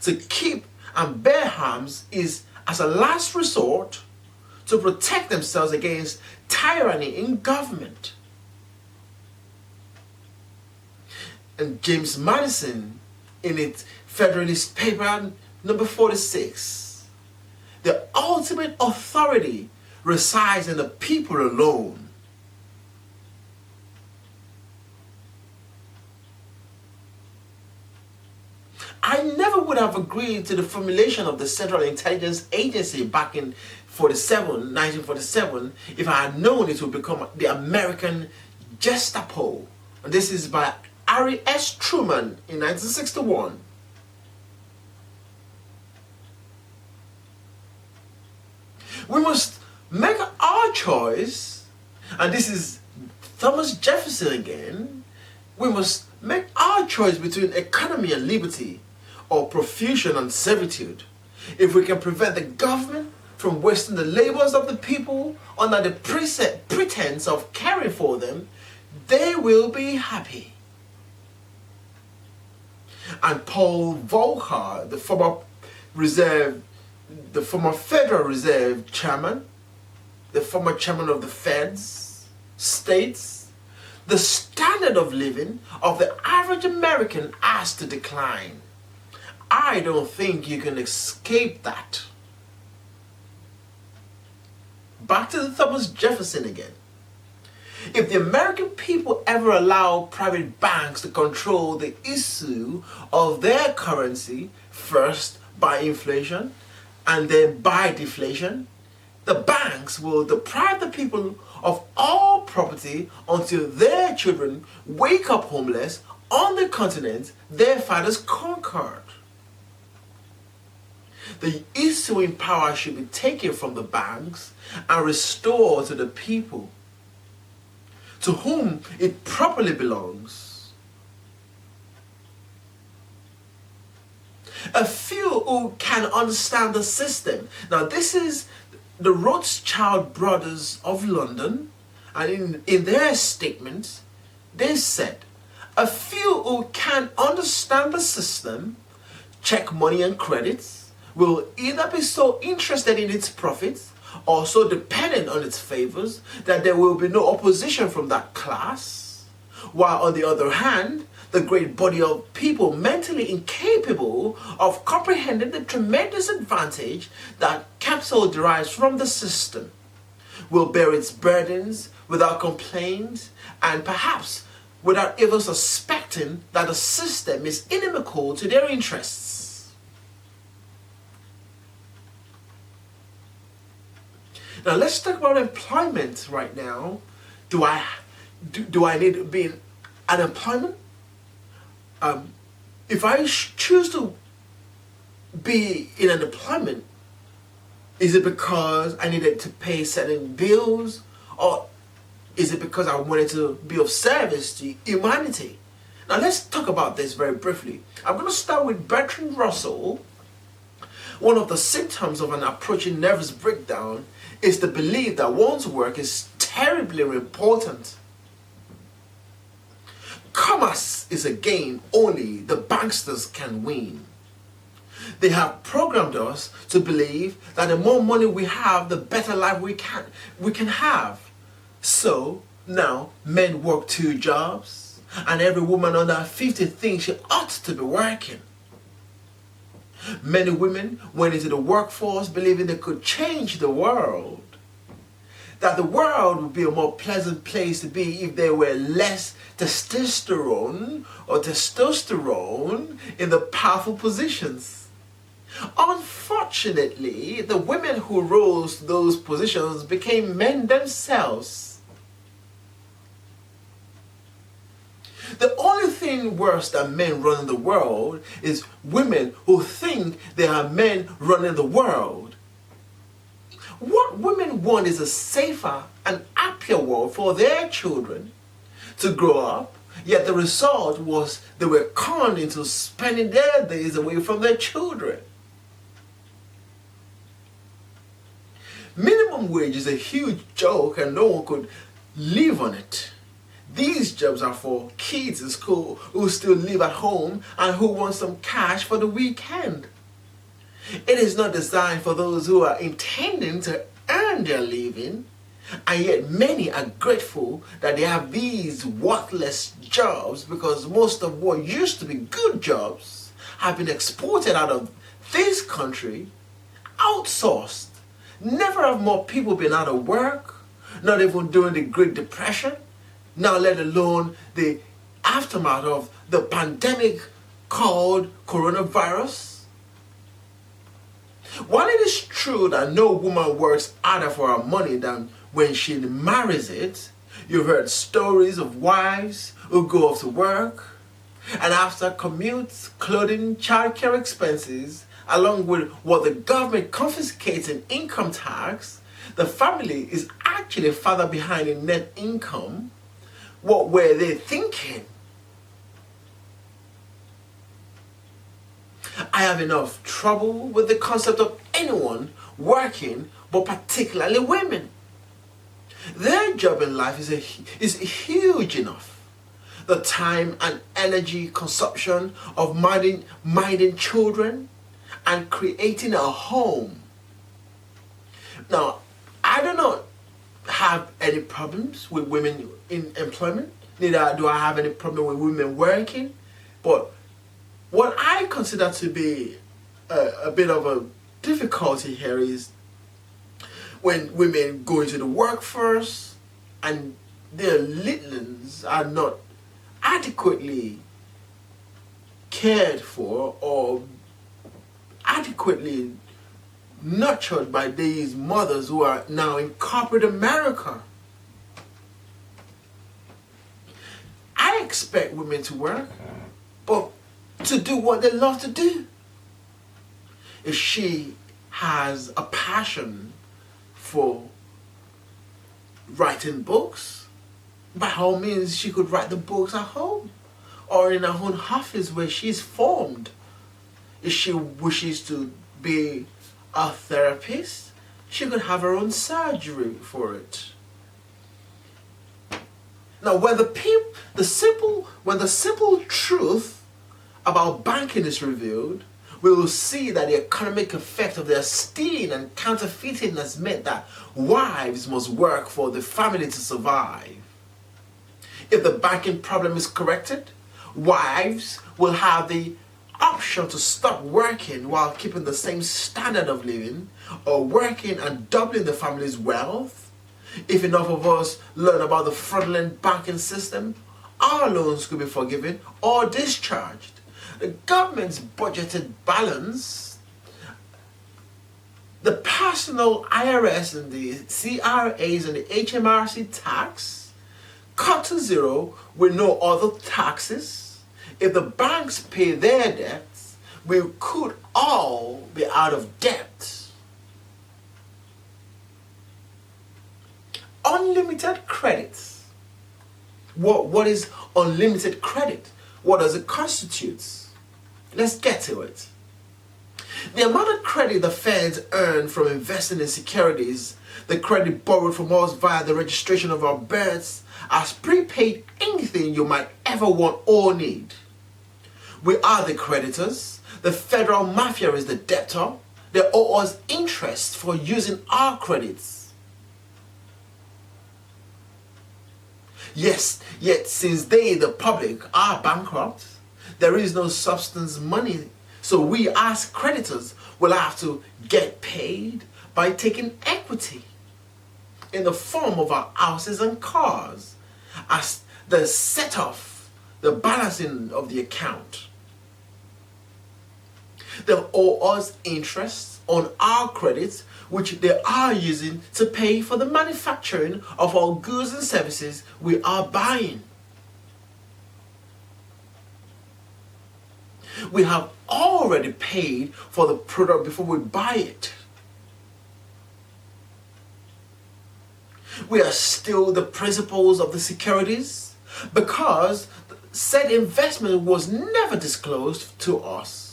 to keep and bear arms is as a last resort to protect themselves against tyranny in government. And James Madison, in its Federalist paper number 46, the ultimate authority resides in the people alone. I never would have agreed to the formulation of the Central Intelligence Agency back in 1947, if I had known it would become the American Gestapo. And this is by Harry S. Truman in 1961. We must make our choice, and this is Thomas Jefferson again. We must make our choice between economy and liberty, or profusion and servitude. If we can prevent the government from wasting the labors of the people under the pretense of caring for them, they will be happy. And Paul Volcker, the former Federal Reserve chairman, the former chairman of the Feds, states, the standard of living of the average American has to decline. I don't think you can escape that. Back to the Thomas Jefferson again. If the American people ever allow private banks to control the issue of their currency, first by inflation and then by deflation, the banks will deprive the people of all property until their children wake up homeless on the continent their fathers conquered. The issuing power should be taken from the banks and restored to the people, to whom it properly belongs. A few who can understand the system. Now this is the Rothschild brothers of London, and in their statement they said, a few who can understand the system, check money and credits, will either be so interested in its profits or so dependent on its favors that there will be no opposition from that class, while on the other hand, the great body of people mentally incapable of comprehending the tremendous advantage that capital derives from the system will bear its burdens without complaint and perhaps without even suspecting that the system is inimical to their interests. Now let's talk about employment right now. Do I need to be in unemployment? If I choose to be in unemployment, is it because I needed to pay certain bills, or is it because I wanted to be of service to humanity? Now let's talk about this very briefly. I'm going to start with Bertrand Russell. One of the symptoms of an approaching nervous breakdown is the belief that one's work is terribly important. Commerce is a game only the banksters can win. They have programmed us to believe that the more money we have, the better life we can have. So now men work 2 jobs, and every woman under 50 thinks she ought to be working. Many women went into the workforce believing they could change the world, that the world would be a more pleasant place to be if there were less testosterone in the powerful positions. Unfortunately, the women who rose to those positions became men themselves. The only thing worse than men running the world is women who think they are men running the world. What women want is a safer and happier world for their children to grow up, yet the result was they were conned into spending their days away from their children. Minimum wage is a huge joke and no one could live on it. These jobs are for kids in school who still live at home and who want some cash for the weekend. It is not designed for those who are intending to earn their living, and yet many are grateful that they have these worthless jobs, because most of what used to be good jobs have been exported out of this country, outsourced. Never have more people been out of work, not even during the Great Depression, now let alone the aftermath of the pandemic called coronavirus. While it is true that no woman works harder for her money than when she marries it, you've heard stories of wives who go off to work, and after commutes, clothing, childcare expenses, along with what the government confiscates in income tax, the family is actually further behind in net income. What were they thinking? I have enough trouble with the concept of anyone working, but particularly women. Their job in life is huge enough. The time and energy consumption of minding children and creating a home. Now, I do not have any problems with women in employment, neither do I have any problem with women working, but what I consider to be a bit of a difficulty here is when women go into the workforce and their little ones are not adequately cared for or adequately nurtured by these mothers who are now in corporate America. I expect women to work, but to do what they love to do. If she has a passion for writing books, by all means she could write the books at home or in her own office where she's formed. If she wishes to be a therapist, she could have her own surgery for it. Now, when the simple truth about banking is revealed, we will see that the economic effect of their stealing and counterfeiting has meant that wives must work for the family to survive. If the banking problem is corrected, wives will have the option to stop working while keeping the same standard of living, or working and doubling the family's wealth. If enough of us learn about the fraudulent banking system, our loans could be forgiven or discharged. The government's budgeted balance, the personal IRS and the CRAs and the HMRC tax cut to zero with no other taxes. If the banks pay their debts, we could all be out of debt. Unlimited credits. What is unlimited credit? What does it constitute? Let's get to it. The amount of credit the feds earn from investing in securities, the credit borrowed from us via the registration of our births, has prepaid anything you might ever want or need. We are the creditors. The federal mafia is the debtor. They owe us interest for using our credits. Yes, yet since they, the public, are bankrupt, there is no substance money. So we as creditors will have to get paid by taking equity in the form of our houses and cars as the set-off, the balancing of the account. They owe us interest on our credits, which they are using to pay for the manufacturing of all goods and services we are buying. We have already paid for the product before we buy it. We are still the principals of the securities because said investment was never disclosed to us.